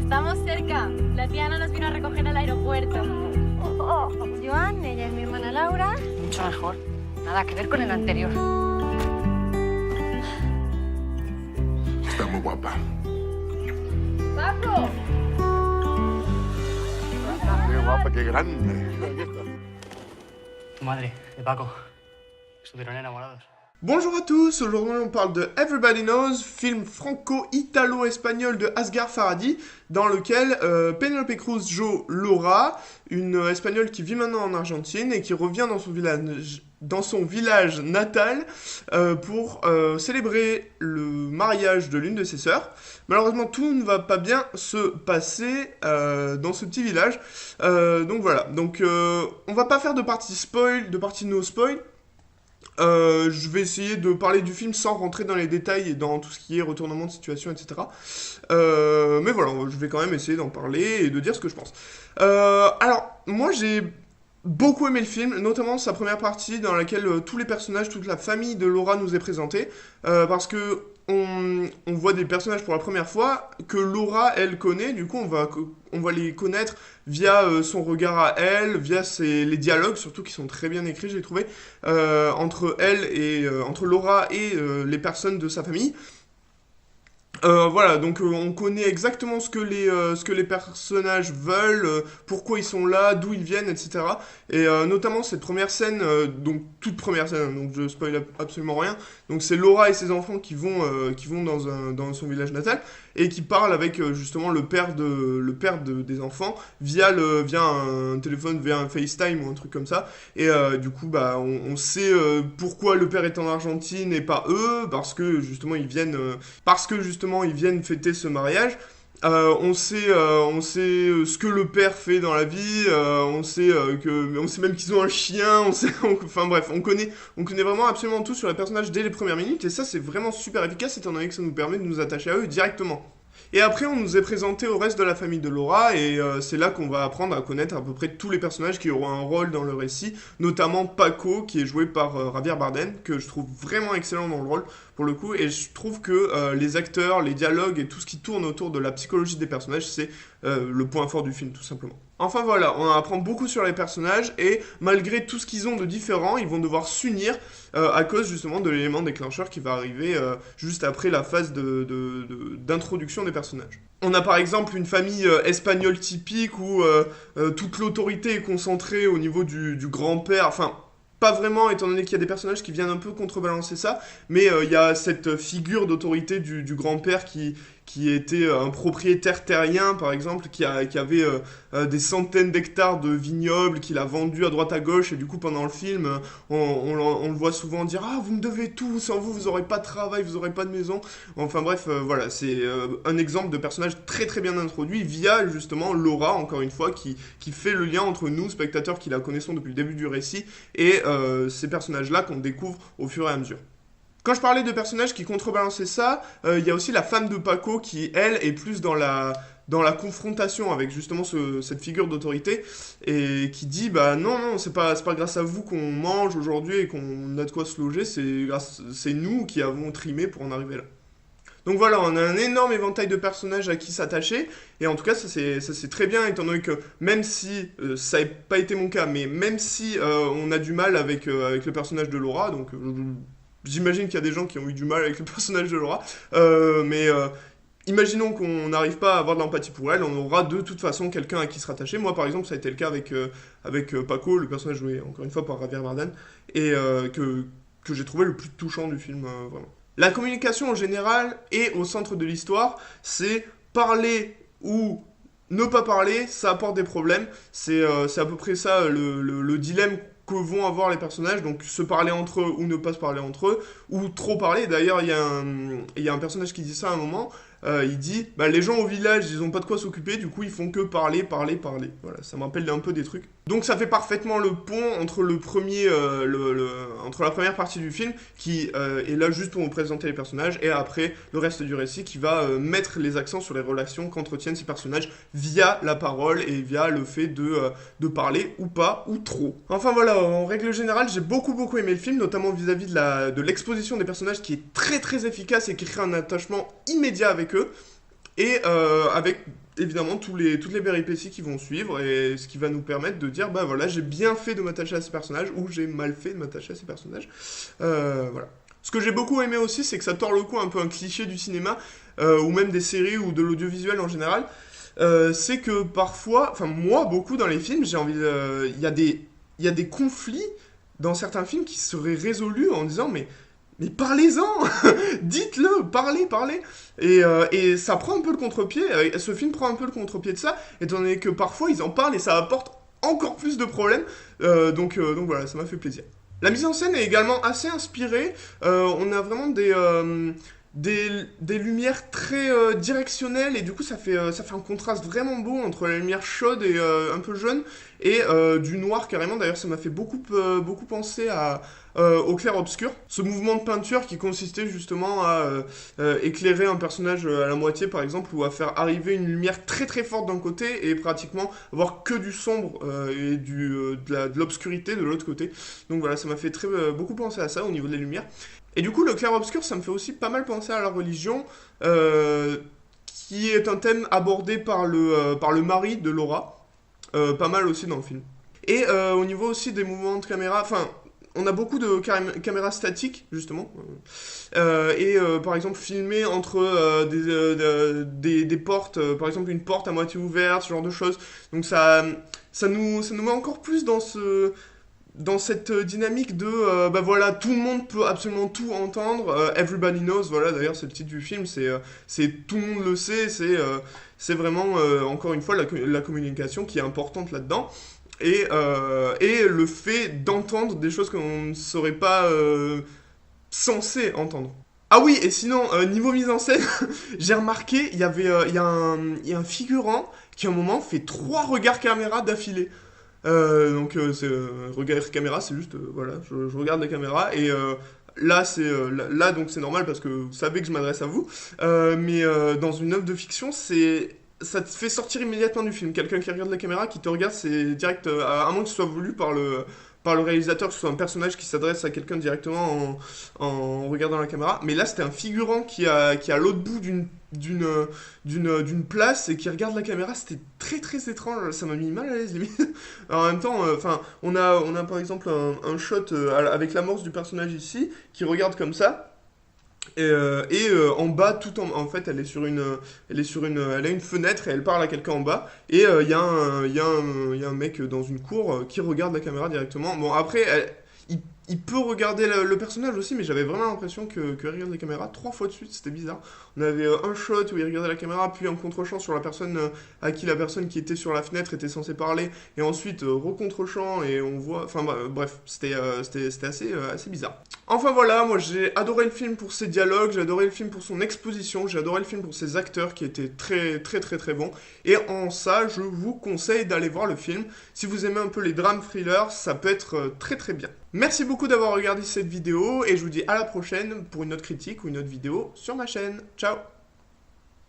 Estamos cerca. La tía Ana nos vino a recoger al aeropuerto. Joan, ella es mi hermana Laura. Mucho mejor. Nada que ver con el anterior. Está muy guapa. ¡Paco! Qué guapa, qué grande. Tu madre, de Paco. Estuvieron enamorados. Bonjour à tous, aujourd'hui on parle de Everybody Knows, film franco-italo-espagnol de Asghar Farhadi, dans lequel Penélope Cruz joue Laura, une espagnole qui vit maintenant en Argentine et qui revient dans son village natal pour célébrer le mariage de l'une de ses sœurs. Malheureusement, tout ne va pas bien se passer dans ce petit village, donc voilà. Donc on va pas faire de partie spoil, de partie no spoil. Je vais essayer de parler du film sans rentrer dans les détails et dans tout ce qui est retournement de situation, etc. Mais voilà, je vais quand même essayer d'en parler et de dire ce que je pense. Alors, moi j'ai beaucoup aimé le film, notamment sa première partie dans laquelle tous les personnages, toute la famille de Laura nous est présentée, parce que on voit des personnages pour la première fois que Laura, elle connaît, du coup on va les connaître via son regard à elle, via les dialogues, surtout qui sont très bien écrits, j'ai trouvé, entre elle et entre Laura et les personnes de sa famille. Voilà, donc on connaît exactement ce que les personnages veulent, pourquoi ils sont là, d'où ils viennent, etc. Et notamment cette première scène, donc toute première scène, donc je spoil absolument rien. Donc c'est Laura et ses enfants qui vont dans son village natal et qui parlent avec justement le père des enfants via un téléphone, via un FaceTime ou un truc comme ça. Et du coup, bah on sait pourquoi le père est en Argentine et pas eux, parce que justement ils viennent fêter ce mariage. On sait ce que le père fait dans la vie, on sait même qu'ils ont un chien, enfin bref, on connaît vraiment absolument tout sur les personnages dès les premières minutes, et ça c'est vraiment super efficace étant donné que ça nous permet de nous attacher à eux directement. Et après, on nous est présenté au reste de la famille de Laura, et c'est là qu'on va apprendre à connaître à peu près tous les personnages qui auront un rôle dans le récit, notamment Paco, qui est joué par Javier Bardem, que je trouve vraiment excellent dans le rôle, pour le coup, et je trouve que les acteurs, les dialogues et tout ce qui tourne autour de la psychologie des personnages, c'est le point fort du film, tout simplement. Enfin voilà, on apprend beaucoup sur les personnages, et malgré tout ce qu'ils ont de différent, ils vont devoir s'unir à cause justement de l'élément déclencheur qui va arriver juste après la phase d'introduction des personnages. On a par exemple une famille espagnole typique où toute l'autorité est concentrée au niveau du grand-père, enfin pas vraiment, étant donné qu'il y a des personnages qui viennent un peu contrebalancer ça, mais il y a cette figure d'autorité du grand-père qui était un propriétaire terrien, par exemple, qui avait des centaines d'hectares de vignobles, qu'il a vendus à droite à gauche, et du coup, pendant le film, on le voit souvent dire « Ah, vous me devez tout, sans vous, vous n'aurez pas de travail, vous n'aurez pas de maison ». Enfin bref, voilà, c'est un exemple de personnage très très bien introduit via, justement, Laura, encore une fois, qui fait le lien entre nous, spectateurs qui la connaissons depuis le début du récit, et ces personnages-là qu'on découvre au fur et à mesure. Quand je parlais de personnages qui contrebalançaient ça, il y a aussi la femme de Paco qui, elle, est plus dans la confrontation avec justement cette figure d'autorité et qui dit bah non, c'est pas grâce à vous qu'on mange aujourd'hui et qu'on a de quoi se loger, c'est nous qui avons trimé pour en arriver là. Donc voilà, on a un énorme éventail de personnages à qui s'attacher, et en tout cas ça c'est très bien, étant donné que même si, ça n'a pas été mon cas, mais même si on a du mal avec le personnage de Laura, donc j'imagine qu'il y a des gens qui ont eu du mal avec le personnage de Laura, mais imaginons qu'on n'arrive pas à avoir de l'empathie pour elle, on aura de toute façon quelqu'un à qui se rattacher. Moi par exemple ça a été le cas avec Paco, le personnage joué encore une fois par Javier Bardem, et que j'ai trouvé le plus touchant du film, vraiment. La communication en général et au centre de l'histoire, c'est parler ou ne pas parler, ça apporte des problèmes. C'est à peu près ça le dilemme que vont avoir les personnages, donc se parler entre eux ou ne pas se parler entre eux, ou trop parler. D'ailleurs, il y a un personnage qui dit ça à un moment, il dit bah, les gens au village ils ont pas de quoi s'occuper, du coup ils font que parler. Voilà, ça me rappelle un peu des trucs. Donc ça fait parfaitement le pont entre entre la première partie du film qui est là juste pour vous présenter les personnages, et après le reste du récit qui va mettre les accents sur les relations qu'entretiennent ces personnages via la parole et via le fait de parler ou pas ou trop. Enfin voilà, en règle générale j'ai beaucoup aimé le film, notamment vis-à-vis de l'exposition des personnages qui est très efficace et qui crée un attachement immédiat avec eux, et avec évidemment toutes les péripéties qui vont suivre, et ce qui va nous permettre de dire, bah voilà, j'ai bien fait de m'attacher à ces personnages, ou j'ai mal fait de m'attacher à ces personnages. Voilà. Ce que j'ai beaucoup aimé aussi, c'est que ça tord le cou un peu un cliché du cinéma, ou même des séries, ou de l'audiovisuel en général. C'est que parfois, enfin moi, beaucoup dans les films, j'ai envie de... Il y a des conflits dans certains films qui seraient résolus en disant, mais parlez-en. Dites-le, parlez. Et ça prend un peu le contre-pied, ce film prend un peu le contre-pied de ça, étant donné que parfois ils en parlent et ça apporte encore plus de problèmes, donc voilà, ça m'a fait plaisir. La mise en scène est également assez inspirée, on a vraiment des lumières très directionnelles, et du coup ça fait un contraste vraiment beau entre la lumière chaude et un peu jaune, et du noir carrément. D'ailleurs ça m'a fait beaucoup penser au clair-obscur. Ce mouvement de peinture qui consistait justement à éclairer un personnage à la moitié par exemple, ou à faire arriver une lumière très très forte d'un côté et pratiquement avoir que du sombre et de l'obscurité de l'autre côté. Donc voilà, ça m'a fait beaucoup penser à ça au niveau des lumières. Et du coup, le clair-obscur, ça me fait aussi pas mal penser à la religion, qui est un thème abordé par le mari de Laura, pas mal aussi dans le film. Et au niveau aussi des mouvements de caméra, enfin, on a beaucoup de caméras statiques, justement, et par exemple, filmées entre des portes, par exemple une porte à moitié ouverte, ce genre de choses. Donc ça nous met encore plus dans cette dynamique de bah voilà, tout le monde peut absolument tout entendre, everybody knows, voilà, d'ailleurs c'est le titre du film, c'est tout le monde le sait, c'est vraiment encore une fois la communication qui est importante là-dedans, et le fait d'entendre des choses qu'on ne serait pas censé entendre. Ah oui, et sinon, niveau mise en scène, j'ai remarqué, il y a un figurant qui à un moment fait 3 regards caméra d'affilée. Donc regard caméra, c'est juste voilà, je regarde la caméra, et là donc c'est normal parce que vous savez que je m'adresse à vous, mais dans une œuvre de fiction, ça te fait sortir immédiatement du film. Quelqu'un qui regarde la caméra, qui te regarde, c'est direct, à moins que ce soit voulu par le réalisateur, que ce soit un personnage qui s'adresse à quelqu'un directement en regardant la caméra. Mais là, c'était un figurant qui est à l'autre bout d'une place et qui regarde la caméra. C'était très très étrange, ça m'a mis mal à l'aise limite. Alors, en même temps, on a par exemple un shot avec l'amorce du personnage ici, qui regarde comme ça. Et en bas, en fait, elle a une fenêtre et elle parle à quelqu'un en bas. Et il y a un mec dans une cour qui regarde la caméra directement. Bon, après, il peut regarder le personnage aussi, mais j'avais vraiment l'impression qu'il regarde la caméra 3 fois de suite, c'était bizarre. On avait un shot où il regardait la caméra, puis un contre-champ sur la personne à qui la personne qui était sur la fenêtre était censée parler, et ensuite re-contre-champ, et on voit... Enfin bref, c'était assez bizarre. Enfin voilà, moi j'ai adoré le film pour ses dialogues, j'ai adoré le film pour son exposition, j'ai adoré le film pour ses acteurs qui étaient très très très très bons, et en ça, je vous conseille d'aller voir le film. Si vous aimez un peu les drames thrillers, ça peut être très très bien. Merci beaucoup d'avoir regardé cette vidéo, et je vous dis à la prochaine pour une autre critique ou une autre vidéo sur ma chaîne. Ciao!